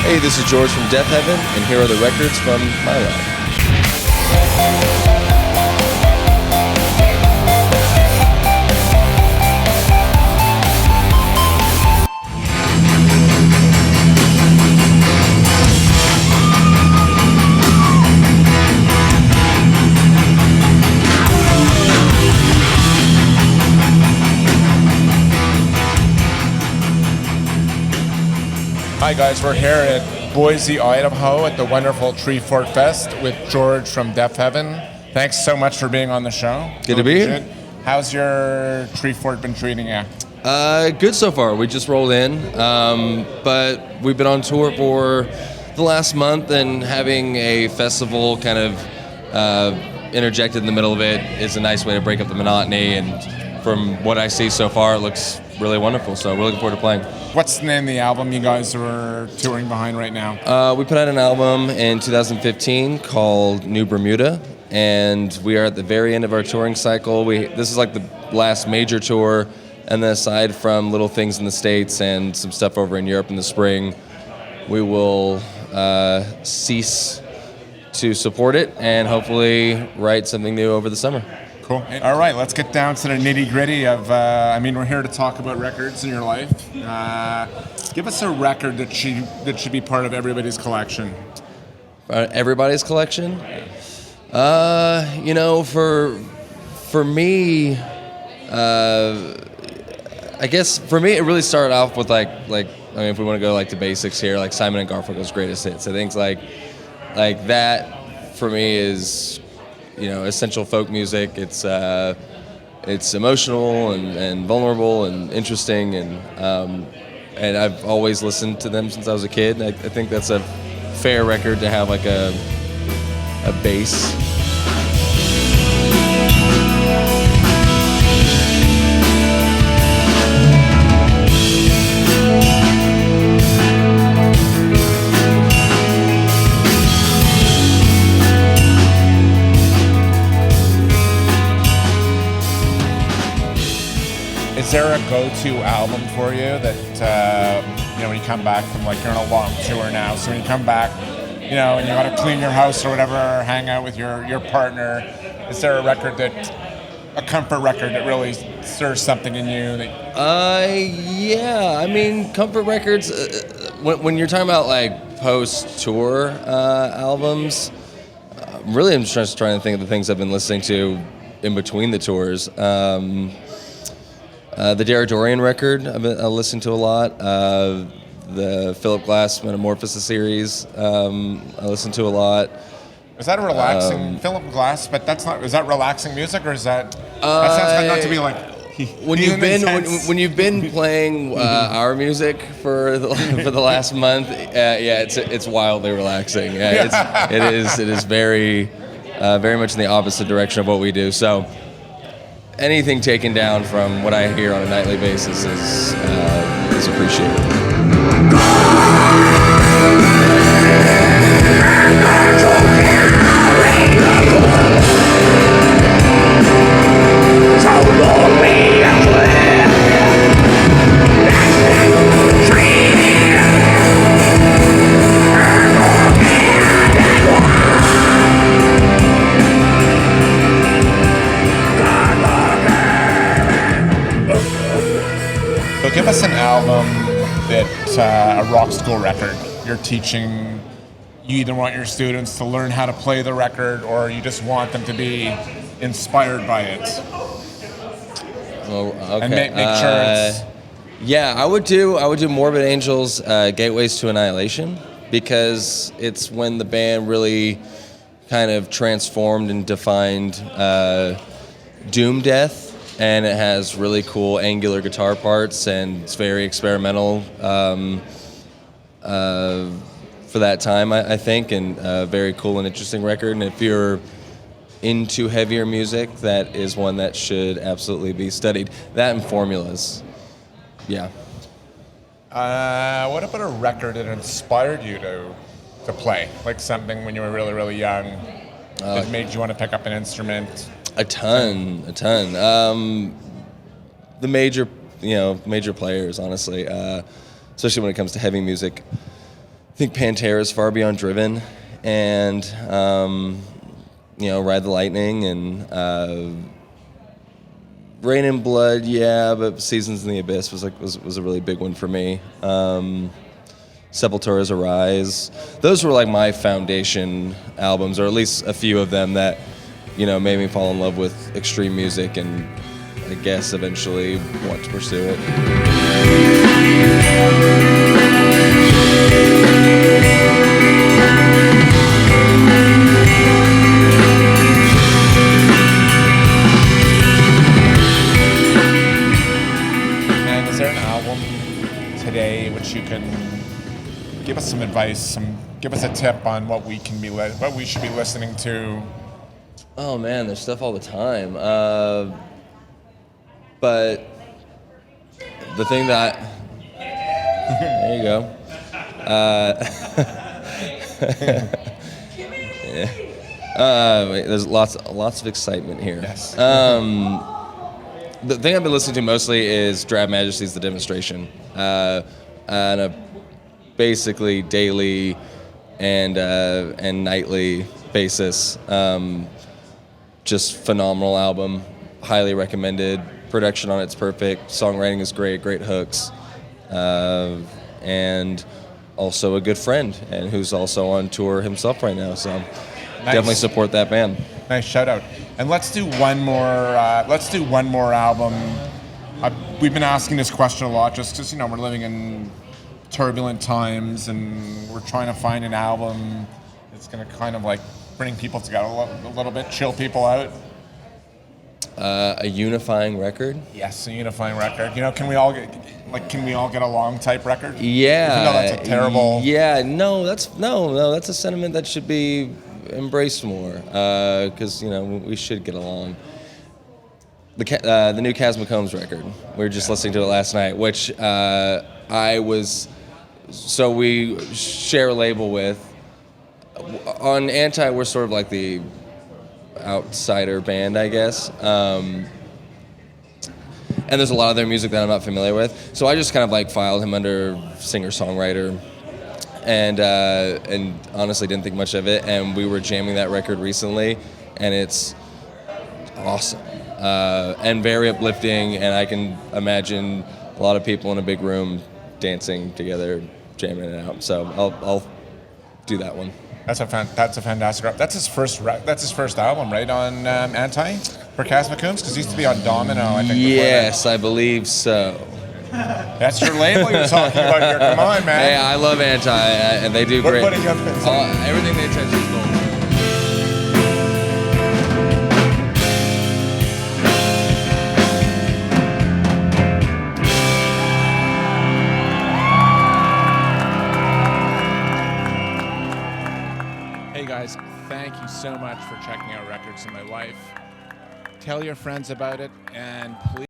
Hey, this is George from Deafheaven, and here are the records from my life. Hi guys, we're here at Boise, Idaho at the wonderful Treefort Fest with George from Deafheaven. Thanks so much for being on the show. Good to be here. How's your Treefort been treating you? Good so far. We just rolled in, but we've been on tour for the last month, and having a festival kind of interjected in the middle of it is a nice way to break up the monotony, and from what I see so far, it looks really wonderful, so we're looking forward to playing. What's the name of the album you guys are touring behind right now? We put out an album in 2015 called New Bermuda, and we are at the very end of our touring cycle. This is like the last major tour, and then aside from little things in the States and some stuff over in Europe in the spring, we will cease to support it and hopefully write something new over the summer. Cool. All right, let's get down to the nitty-gritty of, we're here to talk about records in your life. Give us a record that should be part of everybody's collection. Everybody's collection? For me, I guess for me it really started off with if we want to go like the basics here, like Simon and Garfunkel's greatest hits. I think like that for me is, essential folk music. It's emotional and vulnerable and interesting, and I've always listened to them since I was a kid. I think that's a fair record to have like a base. Is there a go-to album for you that, when you come back from, you're on a long tour now, so when you come back, and you got to clean your house or whatever, or hang out with your partner, is there a record a comfort record that really stirs something in you? Comfort records, when you're talking about, post-tour albums, really I'm just trying to think of the things I've been listening to in between the tours. The Dorian record I listened to a lot. The Phillip Metamorphosis series I listened to a lot. Is that a relaxing Phillip Glass? But that's not. Is that relaxing music, or is that? That sounds not to be like. When you've been playing our music for the last month, it's wildly relaxing. It is very much in the opposite direction of what we do. So. Anything taken down from what I hear on a nightly basis is appreciated. Give us an album that a rock school record you're teaching. You either want your students to learn how to play the record, or you just want them to be inspired by it. Oh, okay. And make sure it's. I would do Morbid Angels, Gateways to Annihilation, because it's when the band really kind of transformed and defined doom death. And it has really cool angular guitar parts, and it's very experimental for that time, I think, and a very cool and interesting record. And if you're into heavier music, that is one that should absolutely be studied. That and Formulas, yeah. What about a record that inspired you to play? Like something when you were really, really young that made you want to pick up an instrument? A ton. The major players, honestly, especially when it comes to heavy music. I think Pantera's Far Beyond Driven, and Ride the Lightning, and Rain and Blood, yeah, but Seasons in the Abyss was a really big one for me. Sepultura's Arise. Those were like my foundation albums, or at least a few of them that, made me fall in love with extreme music, and I guess eventually want to pursue it. And is there an album today which you can give us some advice, give us a tip on what we should be listening to? Oh man, there's stuff all the time. But the thing that there you go. There's lots of excitement here. Yes. The thing I've been listening to mostly is Drab Majesty's The Demonstration, on a basically daily and nightly basis. Just phenomenal album, highly recommended. Production on it's perfect. Songwriting is great hooks, and also a good friend, and who's also on tour himself right now. So definitely support that band. Nice shout out. And let's do one more. Album. We've been asking this question a lot, just because we're living in turbulent times, and we're trying to find an album that's going to kind of like bring people together a little bit, chill people out. A unifying record. Yes, a unifying record. Can we all get along type record? Yeah. Even though that's a terrible. Yeah. No, that's a sentiment that should be embraced more. Because we should get along. The new McCombs record. We were just listening to it last night, which So we share a label with. On Anti, we're sort of like the outsider band, I guess. And there's a lot of their music that I'm not familiar with. So I just kind of like filed him under singer-songwriter, and honestly didn't think much of it. And we were jamming that record recently, and it's awesome and very uplifting. And I can imagine a lot of people in a big room dancing together, jamming it out. So I'll do that one. That's a fantastic rap. That's his first album, right, on Anti for McCombs? Because he used to be on Domino, I think. Yes, I believe so. That's your label you're talking about here. Come on, man. Hey, I love Anti, and they do great. What do you have to say? Everything they touch is gold. Thank you so much for checking out Records of My Life. Tell your friends about it, and please